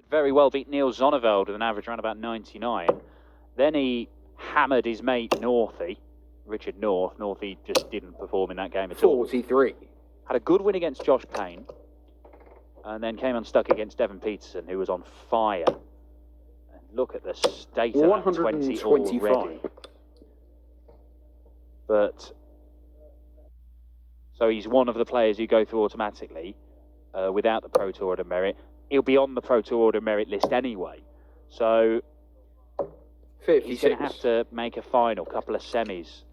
very well beat Neil Zonneveld with an average around about 99. Then he hammered his mate Northey, Richard North. Northey just didn't perform in that game at all. 43. Had a good win against Josh Payne, and then came unstuck against Devon Peterson, who was on fire. And look at the state of that 20 already. But so he's one of the players who go through automatically without the Pro Tour Order merit. He'll be on the Pro Tour Order merit list anyway. So 56. He's going to have to make a final, couple of semis,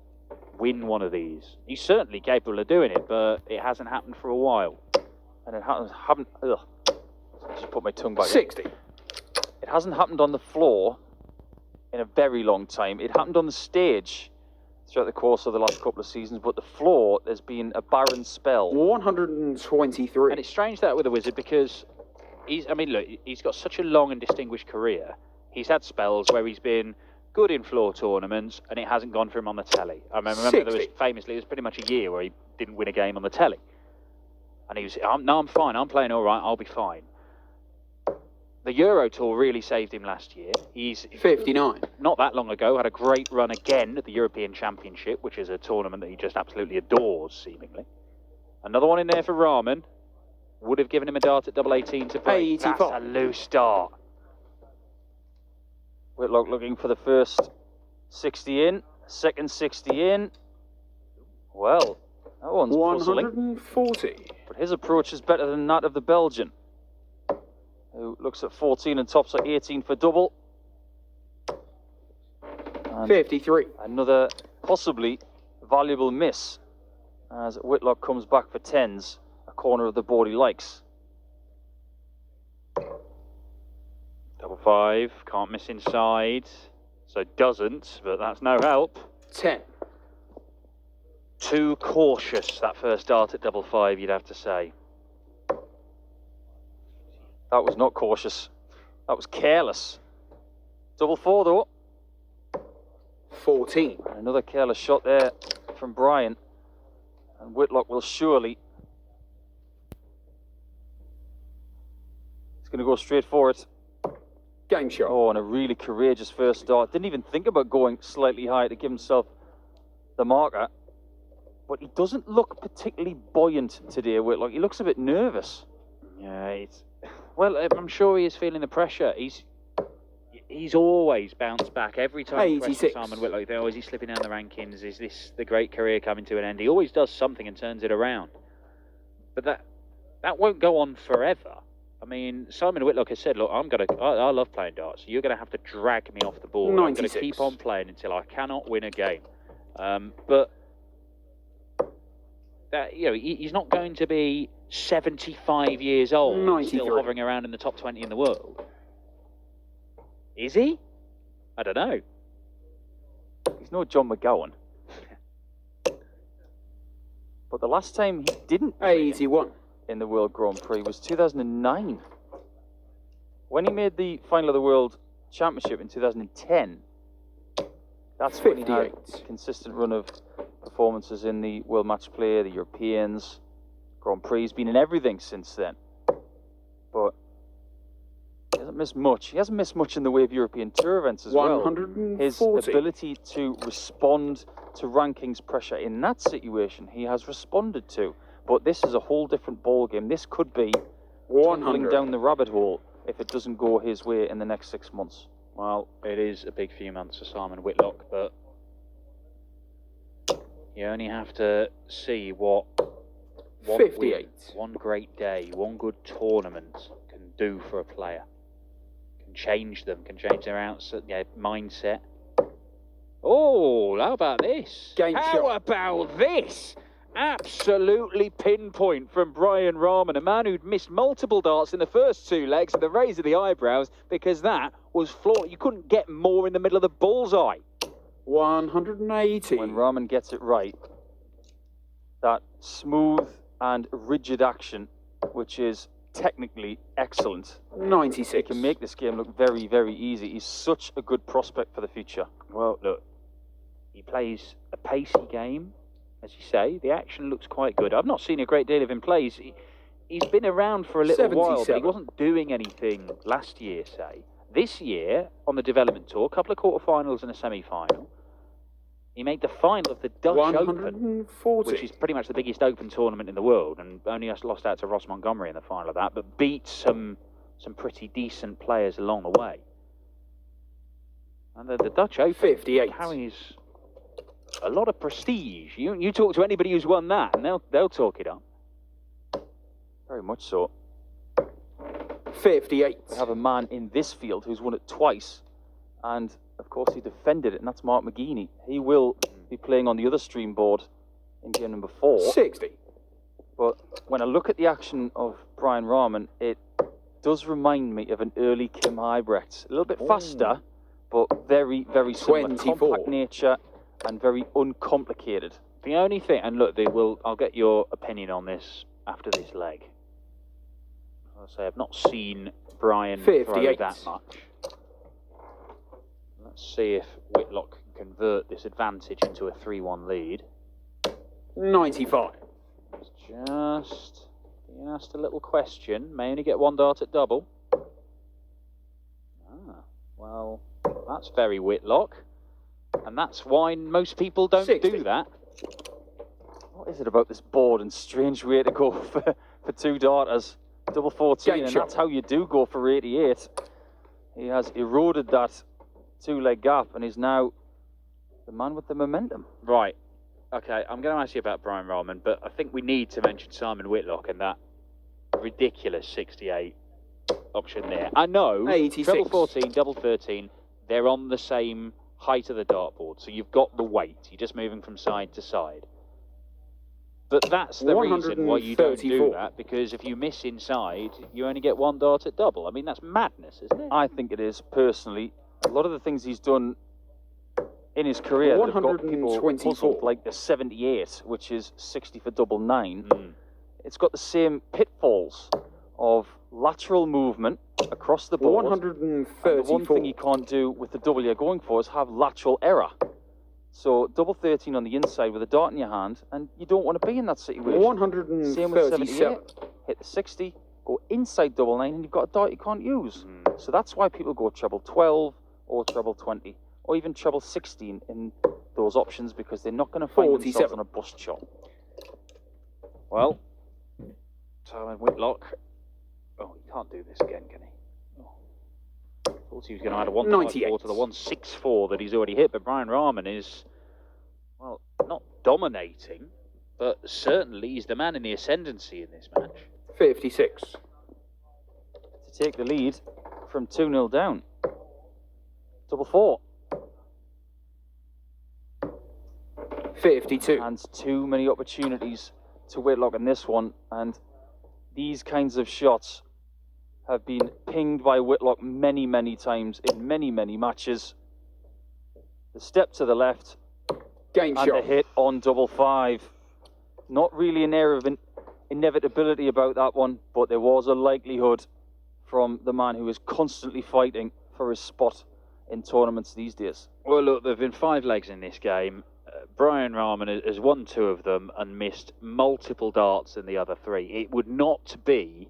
win one of these. He's certainly capable of doing it, but it hasn't happened for a while. And it haven't. Ugh. Just put my tongue back. 60. It hasn't happened on the floor in a very long time. It happened on the stage throughout the course of the last couple of seasons, but the floor, there's been a barren spell. 123. And it's strange that with the Wizard because he's got such a long and distinguished career. He's had spells where he's been good in floor tournaments and it hasn't gone for him on the telly. I remember 60. there was pretty much a year where he didn't win a game on the telly. And he was, no, I'm fine, I'm playing all right, I'll be fine. The Euro Tour really saved him last year. He's 59. Not that long ago, had a great run again at the European Championship, which is a tournament that he just absolutely adores, seemingly. Another one in there for Raman. Would have given him a dart at double 18 to break. 85. That's a loose dart. Whitlock looking for the first 60 in, second 60 in. Well, that one's puzzling. 140. But his approach is better than that of the Belgian, who looks at 14 and tops at 18 for double. And 53. another possibly valuable miss as Whitlock comes back for 10s, a corner of the board he likes. Double 5, can't miss inside. So doesn't, but that's no help. 10. Too cautious, that first dart at double 5, you'd have to say. That was not cautious. That was careless. Double 4 though. 14. And another careless shot there from Brian. And Whitlock will surely. He's going to go straight for it. Game shot. Oh, and a really courageous first dart. Didn't even think about going slightly higher to give himself the marker. But he doesn't look particularly buoyant today, Whitlock. He looks a bit nervous. Yeah, well, I'm sure he is feeling the pressure. He's always bounced back every time he questions Simon Whitlock. Oh, is he slipping down the rankings? Is this the great career coming to an end? He always does something and turns it around. But that won't go on forever. I mean, Simon Whitlock has said, look, I love playing darts. You're going to have to drag me off the board. 96. I'm going to keep on playing until I cannot win a game. But that, he's not going to be 75 years old, 93. still hovering around in the top 20 in the world. Is he? I don't know. He's no John McGowan. But the last time he didn't 81. in the World Grand Prix was 2009. When he made the final of the World Championship in 2010, that's 58. when he had a consistent run of performances in the World Match Play, the Europeans, Grand Prix. He's been in everything since then. But he hasn't missed much. He hasn't missed much in the way of European Tour events as well. 140. His ability to respond to rankings pressure in that situation, he has responded to. But this is a whole different ball game. This could be tumbling down the rabbit hole if it doesn't go his way in the nenext 6 months. Well, it is a big few months for Simon Whitlock, but you only have to see what 58. One great day, one good tournament can do for a player. Can change them, can change their mindset. Oh, how about this? How about this? Absolutely pinpoint from Brian Raman, a man who'd missed multiple darts in the first two legs with a raise of the eyebrows because that was flawed. You couldn't get more in the middle of the bullseye. 180. When Raman gets it right, that smooth and rigid action, which is technically excellent. 96. It can make this game look very, very easy. He's such a good prospect for the future. Well, look, he plays a pacey game. As you say, the action looks quite good. I've not seen a great deal of him play. he's been around for a little while, but he 77. wasn't doing anything last year, say. This year, on the development tour, a couple of quarterfinals and a semi-final, he made the final of the Dutch Open, 140. which is pretty much the biggest open tournament in the world, and only lost out to Ross Montgomery in the final of that, but beat some pretty decent players along the way. And the Dutch Open 58. carries a lot of prestige. You talk to anybody who's won that, and they'll talk it up. Very much so. 58. We have a man in this field who's won it twice, and of course he defended it, and that's Mark McGeaney. He will be playing on the other stream board in game number 4. 60. But when I look at the action of Brian Raman, it does remind me of an early Kim Huybrechts. A little bit faster, but very, very similar. 24. Compact nature and very uncomplicated. The only thing, and look, I'll get your opinion on this after this leg. I'll say I've not seen Brian throw 58. that much. Let's see if Whitlock can convert this advantage into a 3-1 lead. 95. It's just being asked a little question. May only get one dart at double. Well, that's very Whitlock. And that's why most people don't 60. do that. What is it about this board and strange way to go for 2 darters? Double 14, Game and shot. that's how you do go for 88. He has eroded that 2-leg gap and is now the man with the momentum. Right. Okay, I'm going to ask you about Brian Raman, but I think we need to mention Simon Whitlock and that ridiculous 68 option there. I know, 86. treble 14, double 13, they're on the same height of the dartboard, so you've got the weight. You're just moving from side to side. But that's the reason why you don't do 134. that, because if you miss inside, you only get one dart at double. I mean, that's madness, isn't it? I think it is, personally. A lot of the things he's done in his career that have got people 124. puzzled, like the 78, which is 60 for double 9, Mm. it's got the same pitfalls of lateral movement across the board. 134. And the one thing you can't do with the double you're going for is have lateral error. So double 13 on the inside with a dart in your hand, and you don't want to be in that situation. 137. Same with 78. Hit the 60, go inside double 9, and you've got a dart you can't use. So that's why people go treble 12 or treble 20, or even treble 16 in those options, because they're not going to find 47. themselves on a bust shot. Well, Simon Whitlock. Oh, he can't do this again, can he? Thought he was going to add a 154 to the 164 that he's already hit, but Brian Raman is, well, not dominating, but certainly he's the man in the ascendancy in this match. 56. To take the lead from 2-0 down. Double 4. 52. And too many opportunities to Whitlock in this one, and these kinds of shots have been pinged by Whitlock many, many times in many, many matches. The step to the left Game and shot. a hit on double 5. Not really an air of inevitability about that one, but there was a likelihood from the man who is constantly fighting for his spot in tournaments these days. Well, look, there have been 5 legs in this game. Brian Raman has won 2 of them and missed multiple darts in the other 3. It would not be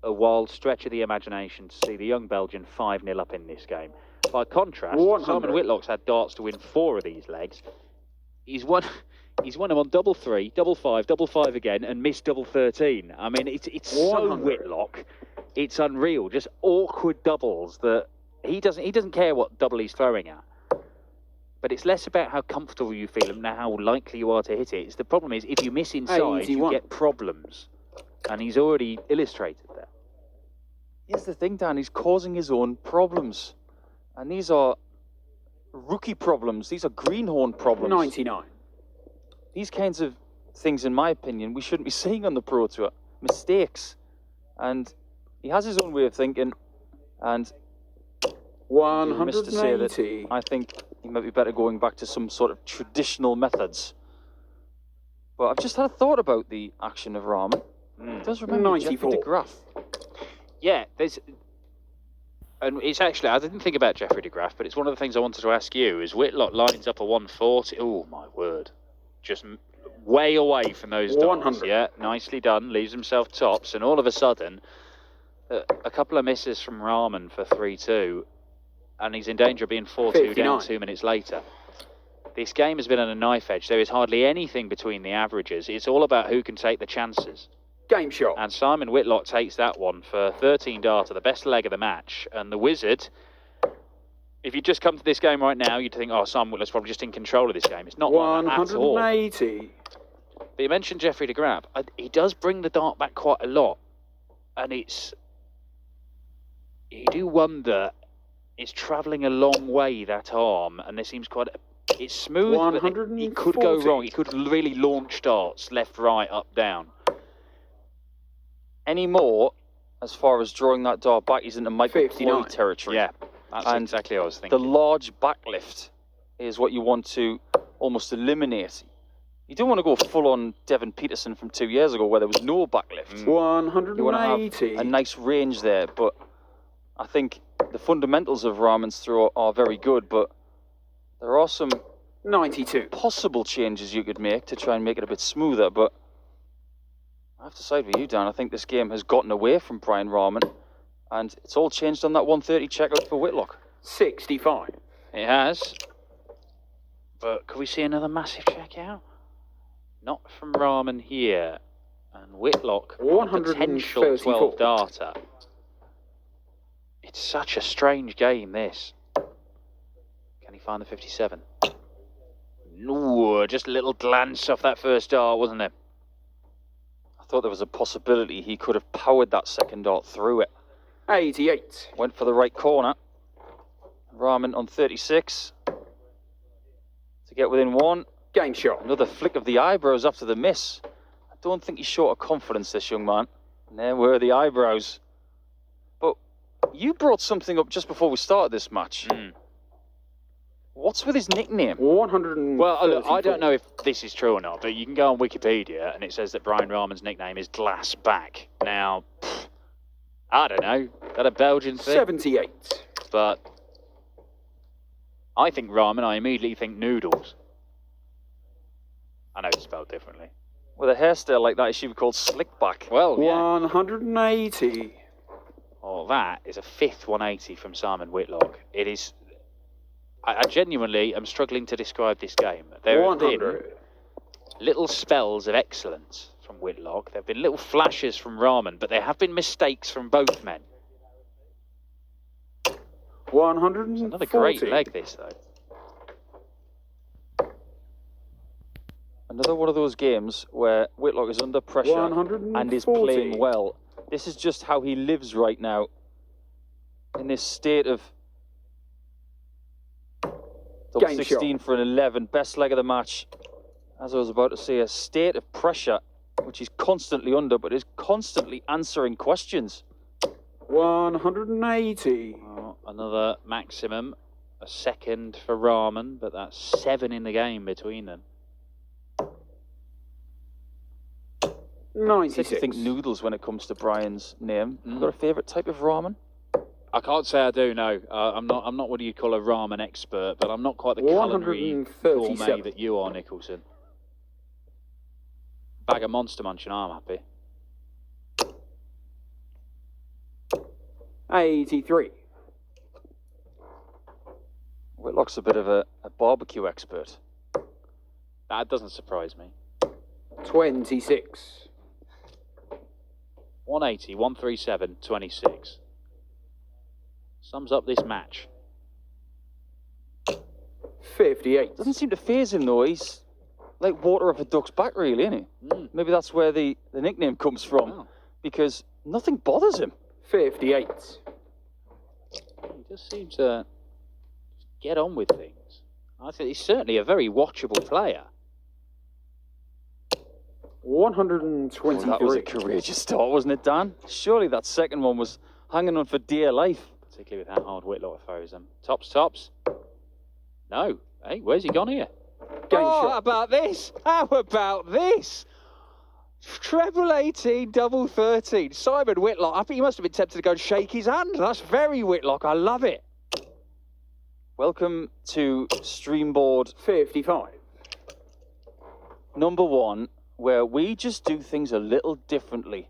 a wild stretch of the imagination to see the young Belgian 5-0 up in this game. By contrast, 100. Simon Whitlock's had darts to win 4 of these legs. He's won them on double 3, double 5, double 5 again, and missed double 13. I mean, it's so 100. Whitlock. It's unreal. Just awkward doubles that he doesn't care what double he's throwing at. But it's less about how comfortable you feel and how likely you are to hit it. The problem is, if you miss inside, you 81. get problems. And he's already illustrated that. Here's the thing, Dan, he's causing his own problems. And these are rookie problems. These are greenhorn problems. 99. These kinds of things, in my opinion, we shouldn't be seeing on the Pro Tour. Mistakes. And he has his own way of thinking. And I'm remiss to say that 180. I think he might be better going back to some sort of traditional methods. But I've just had a thought about the action of Raman. It does remember 94. Jeffrey de Graaf. Yeah, and it's actually, I didn't think about Jeffrey de Graaf, but it's one of the things I wanted to ask you, is Whitlock lines up a 140. Oh, my word. Just way away from those darts. 100. Yeah, nicely done. Leaves himself tops, and all of a sudden, a couple of misses from Raman for 3-2, and he's in danger of being 4-2 down 2 minutes later. This game has been on a knife edge. There is hardly anything between the averages. It's all about who can take the chances. Game shot. And Simon Whitlock takes that one for 13 darter, the best leg of the match. And the Wizard, if you just come to this game right now, you'd think, oh, Simon Whitlock's probably just in control of this game. It's not like that at all. 180. But you mentioned Jeffrey de Graaf. He does bring the dart back quite a lot. And you do wonder, it's travelling a long way, that arm. And there seems quite it's smooth, but it could go wrong. It could really launch darts left, right, up, down. Any more, as far as drawing that dart back, he's into Michael Ploy territory. Yeah, that's exactly what I was thinking. The large backlift is what you want to almost eliminate. You don't want to go full on Devon Peterson from 2 years ago where there was no backlift. 180. You want to have a nice range there, but I think the fundamentals of Raman's throw are very good, but there are some 92 possible changes you could make to try and make it a bit smoother, but I have to side with you, Dan. I think this game has gotten away from Brian Raman, and it's all changed on that 130 checkout for Whitlock. 65. It has. But could we see another massive checkout? Not from Raman here. And Whitlock, potential 12 darter. It's such a strange game, this. Can he find the 57? No, just a little glance off that first dart, wasn't it? I thought there was a possibility he could have powered that second dart through it. 88. Went for the right corner. Raman on 36. To get within one. Game shot. Another flick of the eyebrows after the miss. I don't think he's short of confidence, this young man. And there were the eyebrows. But you brought something up just before we started this match. What's with his nickname? 100. Well, look, I don't know if this is true or not, but you can go on Wikipedia and it says that Brian Raman's nickname is Glass Back. Now, I don't know. Is that a Belgian thing? 78. But I think Raman, I immediately think noodles. I know it's spelled differently. With a hairstyle like that, it should be called Slickback. Well, yeah. 180. Oh, that is a fifth 180 from Simon Whitlock. It is. I genuinely am struggling to describe this game. There have been little spells of excellence from Whitlock. There have been little flashes from Raman, but there have been mistakes from both men. 140. Another great leg, this, though. Another one of those games where Whitlock is under pressure and is playing well. This is just how he lives right now. In this state of double 16 for an 11, best leg of the match. As I was about to say, a state of pressure, which he's constantly under, but is constantly answering questions. 180. Oh, another maximum, a second for Raman, but that's 7 in the game between them. 96. I think noodles when it comes to Brian's name. You got a favourite type of ramen? I can't say I do. No, I'm not what you call a ramen expert, but I'm not quite the culinary gourmet that you are, Nicholson. Bag of Monster Munch and I'm happy. 83. Whitlock's a bit of a barbecue expert. That doesn't surprise me. 26. 180, 137, 26. Sums up this match. 58. Doesn't seem to faze him though. He's like water off a duck's back, really, isn't he? Maybe that's where the nickname comes from, because nothing bothers him. 58. He just seems to get on with things. I think he's certainly a very watchable player. 123. Oh, that was a courageous start, wasn't it, Dan? Surely that second one was hanging on for dear life. Particularly with how hard Whitlock throws them. Tops. No. Hey, where's he gone here? How about this? How about this? Treble 18, double 13. Simon Whitlock, I think he must have been tempted to go and shake his hand. That's very Whitlock. I love it. Welcome to Streamboard 55. number one where we just do things a little differently.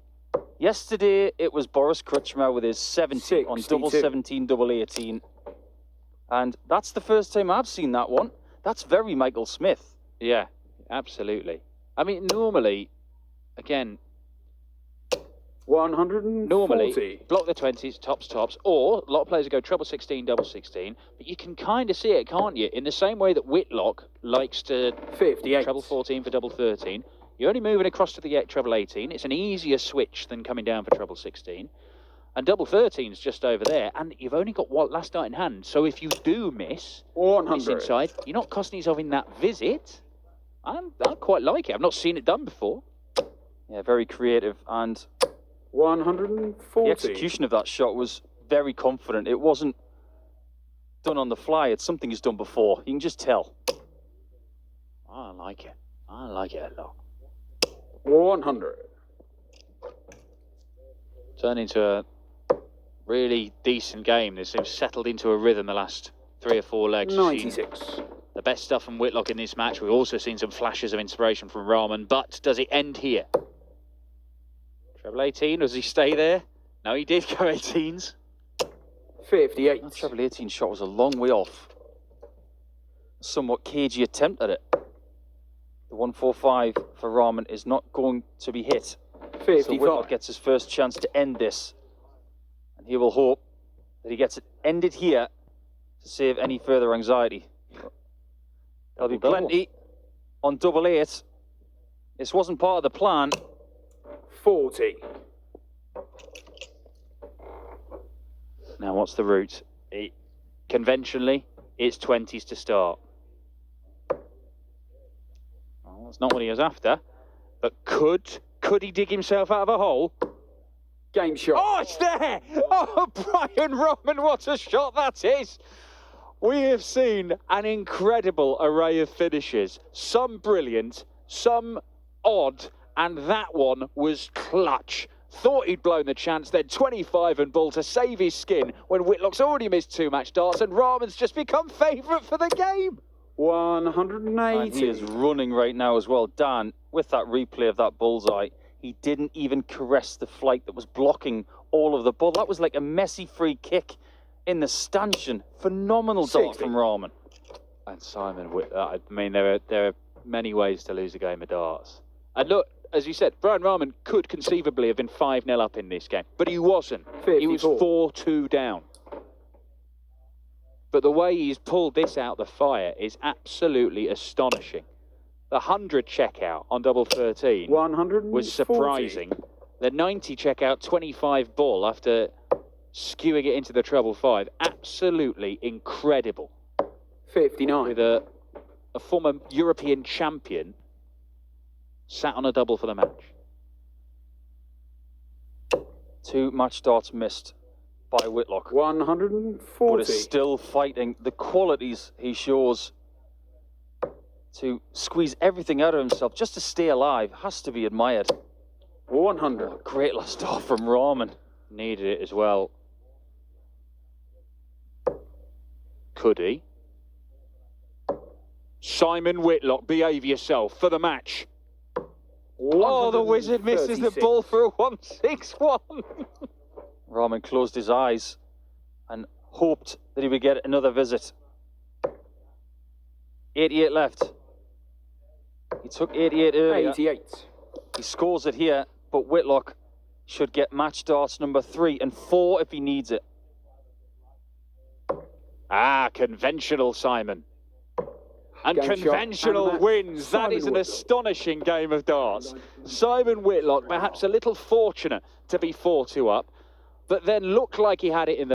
Yesterday, it was Boris Krutchmer with his 70 on double 17, double 18. And that's the first time I've seen that one. That's very Michael Smith. Yeah, absolutely. I mean, normally, again, 140. normally, block the 20s, tops, or a lot of players go treble 16, double 16, but you can kind of see it, can't you? In the same way that Whitlock likes to 58. treble 14 for double 13, you're only moving across to the treble 18. It's an easier switch than coming down for treble 16. And double 13's just over there, and you've only got what last night in hand. So if you do miss 100. this inside, you're not costing yourself in that visit. I quite like it. I've not seen it done before. Yeah, very creative, and 140. the execution of that shot was very confident. It wasn't done on the fly. It's something he's done before. You can just tell. I like it. I like it a lot. 100. Turned into a really decent game. They've settled into a rhythm the last 3 or 4 legs. 96. The best stuff from Whitlock in this match. We've also seen some flashes of inspiration from Raman, but does it end here? Treble 18, does he stay there? No, he did go 18s. 58. That treble 18 shot was a long way off. Somewhat cagey attempt at it. The 145 for Raman is not going to be hit. 55. So Whitlock gets his first chance to end this. And he will hope that he gets it ended here to save any further anxiety. There'll be plenty on double 8. This wasn't part of the plan. 40. Now, what's the route? Conventionally, it's 20s to start. Well, that's not what he was after. But could he dig himself out of a hole? Game shot. Oh, it's there! Oh, Brian Raman, what a shot that is! We have seen an incredible array of finishes. Some brilliant, some odd, and that one was clutch. Thought he'd blown the chance, then 25 and ball to save his skin when Whitlock's already missed 2 match darts and Raman's just become favourite for the game. 180. And he is running right now as well. Dan, with that replay of that bullseye, he didn't even caress the flight that was blocking all of the ball. That was like a messy free kick in the stanchion. Phenomenal dart 60. from Raman. And Simon, I mean, there are many ways to lose a game of darts. And look, as you said, Brian Raman could conceivably have been 5-0 up in this game, but he wasn't. 54. He was 4-2 down. But the way he's pulled this out the fire is absolutely astonishing. The 100 checkout on double 13 was surprising. The 90 checkout 25 ball after skewing it into the treble 5, absolutely incredible. 59. With a former European champion sat on a double for the match. 2 match darts missed by Whitlock. 140. But is still fighting. The qualities he shows to squeeze everything out of himself just to stay alive has to be admired. 100. Oh, great last dart from Raman. Needed it as well. Could he? Simon Whitlock, behave yourself for the match. Oh, the wizard misses the 136. ball for a 161. Raman closed his eyes and hoped that he would get another visit. 88 left. He took 88 earlier. 88. He scores it here, but Whitlock should get match darts number 3 and 4 if he needs it. Ah, conventional Simon. And Game shot conventional and wins. That is an Whitlock. astonishing game of darts. Simon Whitlock, perhaps a little fortunate to be 4-2 up, but then looked like he had it in the